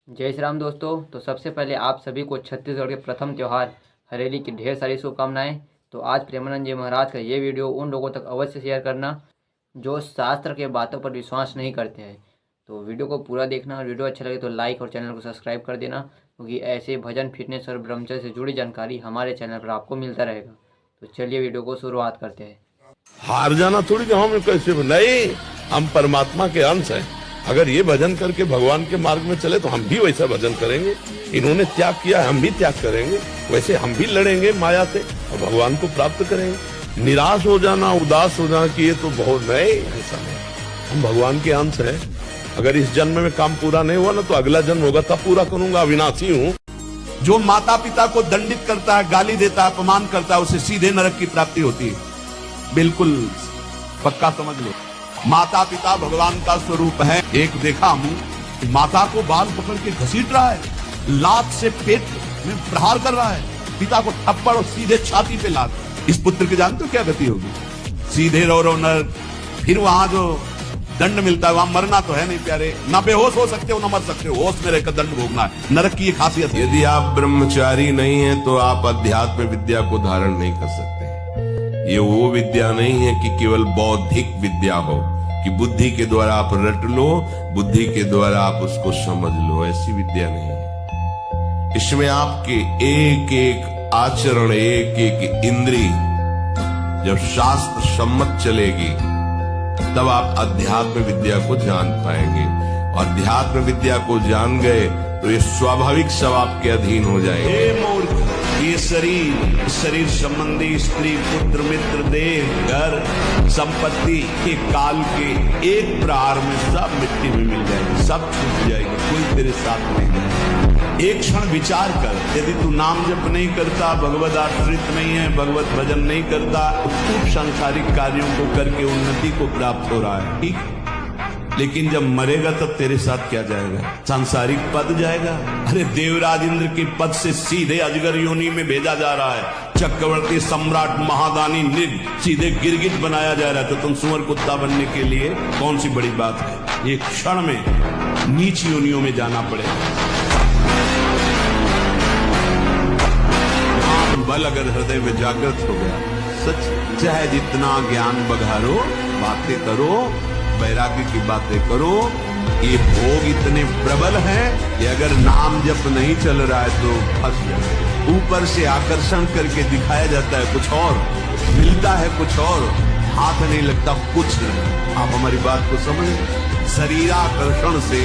जय श्री राम दोस्तों। तो सबसे पहले आप सभी को छत्तीसगढ़ के प्रथम त्यौहार हरेली की ढेर सारी शुभकामनाएं। तो आज प्रेमानंद जी महाराज का ये वीडियो उन लोगों तक अवश्य शेयर करना जो शास्त्र के बातों पर विश्वास नहीं करते हैं। तो वीडियो को पूरा देखना और वीडियो अच्छा लगे तो लाइक और चैनल को सब्सक्राइब कर देना, क्योंकि ऐसे भजन, फिटनेस और ब्रह्मचर्य से जुड़ी जानकारी हमारे चैनल पर आपको मिलता रहेगा। तो चलिए वीडियो को शुरुआत करते हैं। हार जाना थोड़ी कि हम कैसे नहीं, हम परमात्मा के अंश हैं। अगर ये भजन करके भगवान के मार्ग में चले तो हम भी वैसा भजन करेंगे। इन्होंने त्याग किया, हम भी त्याग करेंगे। वैसे हम भी लड़ेंगे माया से और भगवान को प्राप्त करेंगे। निराश हो जाना, उदास हो जाना कि ये तो बहुत नहीं, ऐसा नहीं। हम भगवान के अंश हैं। अगर इस जन्म में काम पूरा नहीं हुआ ना तो अगला जन्म होगा, तब पूरा करूंगा। अविनाशी हूँ। जो माता पिता को दंडित करता है, गाली देता है, अपमान करता है, उसे सीधे नरक की प्राप्ति होती है। बिल्कुल पक्का समझ लो। माता पिता भगवान का स्वरूप है। एक देखा हूं, माता को बाल पकड़ के घसीट रहा है, लात से पेट में प्रहार कर रहा है, पिता को थप्पड़ और सीधे छाती पे लात। इस पुत्र के जानते हो क्या गति होगी? सीधे रो नरक। फिर वहां जो दंड मिलता है, वहां मरना तो है नहीं प्यारे। ना बेहोश हो सकते हो, ना मर सकते हो। होश में रहकर दंड भोगना है। नरक की ये खासियत है। यदि आप ब्रह्मचारी नहीं हैं तो आप अध्यात्म विद्या को धारण नहीं कर सकते। ये वो विद्या नहीं है कि केवल बौद्धिक विद्या हो, कि बुद्धि के द्वारा आप रट लो, बुद्धि के द्वारा आप उसको समझ लो। ऐसी विद्या नहीं है। इसमें आपके एक एक आचरण, एक एक इंद्री जब शास्त्र सम्मत चलेगी तब आप अध्यात्म विद्या को जान पाएंगे। और अध्यात्म विद्या को जान गए तो ये स्वाभाविक सब आपके अधीन हो जाएंगे। ये शरीर संबंधी स्त्री, पुत्र, मित्र, देह, घर, संपत्ति के काल के एक प्रहार में सब मिट्टी में मिल जाएगी, सब छूट जाएगी, कोई तेरे साथ नहीं है। एक क्षण विचार कर, यदि तू नाम जप नहीं करता, भगवत आश्रित नहीं है, भगवत भजन नहीं करता, खूब सांसारिक कार्यों को करके उन्नति को प्राप्त हो रहा है, ठीक। लेकिन जब मरेगा तब तेरे साथ क्या जाएगा? सांसारिक पद जाएगा। अरे देवराज इंद्र के पद से सीधे अजगर योनि में भेजा जा रहा है। चक्रवर्ती सम्राट महादानी निध सीधे गिरगिट बनाया जा रहा है। तो तुम सुअर कुत्ता बनने के लिए कौन सी बड़ी बात है? एक क्षण में नीच योनियों में जाना पड़ेगा। बल अगर हृदय में जागृत हो गया, सच चाहे जितना ज्ञान बघारो, बातें करो, वैराग्य की बातें करो, ये भोग इतने प्रबल हैं कि अगर नाम जप नहीं चल रहा है तो फंस जाए। ऊपर से आकर्षण करके दिखाया जाता है कुछ और, मिलता है कुछ और, हाथ नहीं लगता कुछ नहीं। आप हमारी बात को समझें। शरीराकर्षण से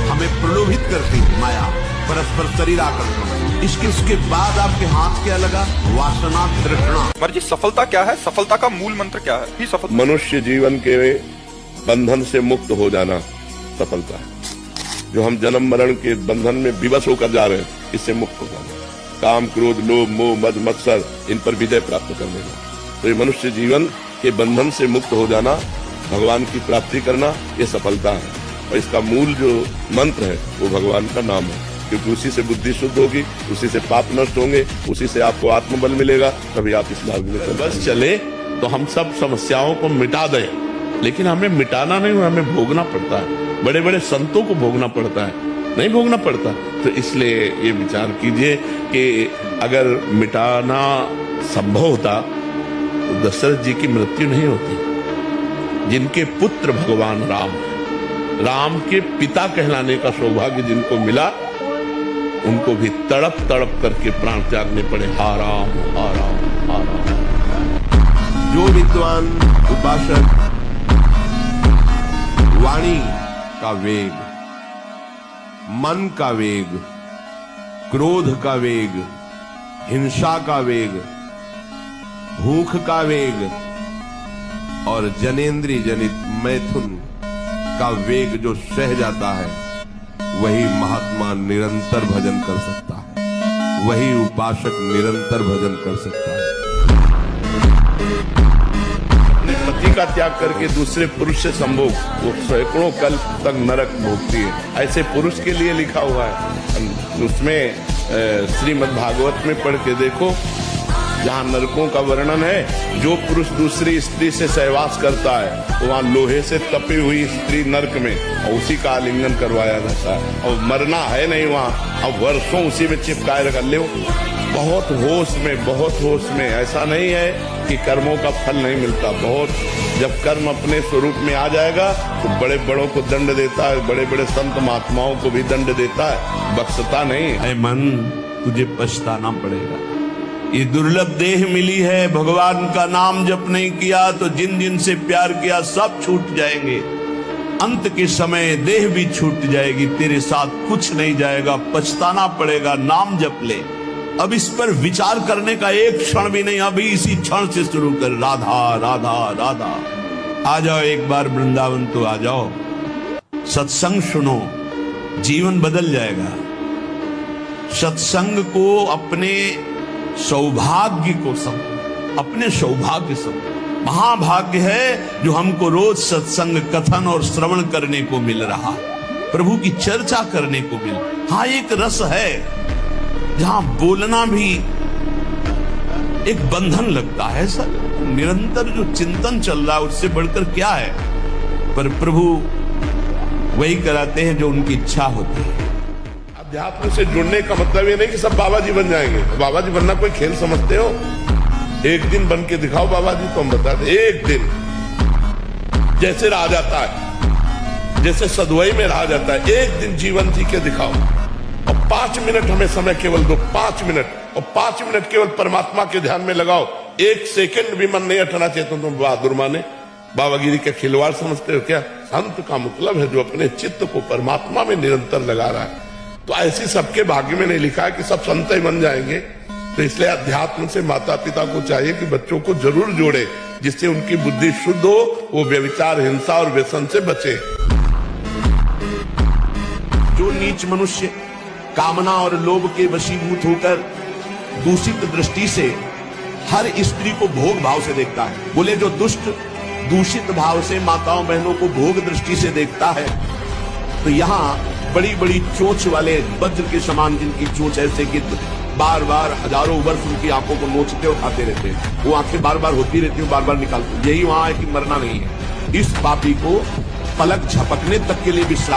हमें प्रलोभित करती है माया, परस्पर शरीराकर्षण। इसके बाद आपके हाथ क्या लगा? वासना, तृष्णा। पर जी सफलता क्या है? सफलता का मूल मंत्र क्या है? ही सफलता। मनुष्य जीवन के बंधन से मुक्त हो जाना सफलता है। जो हम जन्म मरण के बंधन में विवश होकर जा रहे हैं, इससे मुक्त हो जाना। काम, क्रोध, लोभ, मोह, मद, मत्सर, इन पर विजय प्राप्त कर लेना। तो ये मनुष्य जीवन के बंधन से मुक्त हो जाना, भगवान की प्राप्ति करना, ये सफलता है। और इसका मूल जो मंत्र है वो भगवान का नाम है, क्योंकि उसी से बुद्धि शुद्ध होगी, उसी से पाप नष्ट होंगे, उसी से आपको आत्मबल मिलेगा, तभी आप इस मार्ग में बस चले। तो हम सब समस्याओं को मिटा दें, लेकिन हमें मिटाना नहीं, हमें भोगना पड़ता है। बड़े बड़े संतों को भोगना पड़ता है, नहीं भोगना पड़ता। तो इसलिए ये विचार कीजिए कि अगर मिटाना संभव होता तो दशरथ जी की मृत्यु नहीं होती। जिनके पुत्र भगवान राम है, राम के पिता कहलाने का सौभाग्य जिनको मिला, उनको भी तड़प तड़प करके प्राण त्यागने पड़े। हा राम, हा राम, हा राम। जो विद्वान उपासक वाणी का वेग, मन का वेग, क्रोध का वेग, हिंसा का वेग, भूख का वेग और जनेंद्रिय जनित मैथुन का वेग जो सह जाता है, वही महात्मा निरंतर भजन कर सकता है, वही उपासक निरंतर भजन कर सकता है। पति का त्याग करके दूसरे पुरुष से संभोग, वो सैकड़ों कल्प तक नरक भोगती है। ऐसे पुरुष के लिए लिखा हुआ है। उसमें श्रीमद् भागवत में पढ़ के देखो, जहाँ नरकों का वर्णन है, जो पुरुष दूसरी स्त्री से सहवास करता है तो वहाँ लोहे से तपी हुई स्त्री नरक में और उसी का आलिंगन करवाया जाता है, और मरना है नहीं वहाँ, अब वर्षों उसी में चिपकाए रख ले। बहुत होश में, ऐसा नहीं है कि कर्मों का फल नहीं मिलता, बहुत। जब कर्म अपने स्वरूप में आ जाएगा तो बड़े बड़ों को दंड देता है, बड़े बड़े संत महात्माओं को भी दंड देता है, बख्शता नहीं। ऐ मन, तुझे पछताना पड़ेगा। ये दुर्लभ देह मिली है, भगवान का नाम जप नहीं किया तो जिन जिन से प्यार किया सब छूट जाएंगे। अंत के समय देह भी छूट जाएगी, तेरे साथ कुछ नहीं जाएगा, पछताना पड़ेगा। नाम जप ले। अब इस पर विचार करने का एक क्षण भी नहीं, अभी इसी क्षण से शुरू कर। राधा राधा राधा। आ जाओ एक बार वृंदावन तो आ जाओ, सत्संग सुनो, जीवन बदल जाएगा। सत्संग को अपने सौभाग्य को समझो, अपने सौभाग्य समझो। महाभाग्य है जो हमको रोज सत्संग कथन और श्रवण करने को मिल रहा, प्रभु की चर्चा करने को मिल। हाँ, एक रस है जहां बोलना भी एक बंधन लगता है सर। निरंतर जो चिंतन चल रहा है उससे बढ़कर क्या है, पर प्रभु वही कराते हैं जो उनकी इच्छा होती है। अध्यात्म से जुड़ने का मतलब ये नहीं कि सब बाबा जी बन जाएंगे। बाबा जी बनना कोई खेल समझते हो? एक दिन बन के दिखाओ बाबा जी, तो हम बताते। एक दिन जैसे रहा जाता है, जैसे सदवई में रहा जाता है, एक दिन जीवन जी के दिखाओ। और 5 मिनट हमें समय केवल दो, 5 मिनट, और 5 मिनट केवल परमात्मा के ध्यान में लगाओ। 1 सेकंड भी मन नहीं हटना चाहिए। तो तुम बहादुर माने बाबागिरी के खिलवाड़ समझते हो क्या? संत का मतलब है जो अपने चित्त को परमात्मा में निरंतर लगा रहा है। तो ऐसी सबके भाग्य में नहीं लिखा है कि सब संत ही बन जाएंगे। तो इसलिए अध्यात्म से माता पिता को चाहिए कि बच्चों को जरूर जोड़े, जिससे उनकी बुद्धि शुद्ध हो, वो व्यभिचार, हिंसा और व्यसन से बचे। जो नीच मनुष्य कामना और लोभ के वशीभूत होकर दूषित दृष्टि से हर स्त्री को भोग भाव से देखता है, बोले जो दुष्ट दूषित भाव से माताओं बहनों को भोग दृष्टि से देखता है, तो यहाँ बड़ी बड़ी चोंच वाले वज्र के समान जिनकी चोंच ऐसे कि बार बार हजारों वर्ष उनकी आंखों को नोचते और खाते रहते हैं, वो आंखें बार बार होती रहती हैं, बार बार निकालते। यही वहां है कि मरना नहीं है। इस पापी को पलक झपकने तक के लिए विश्राम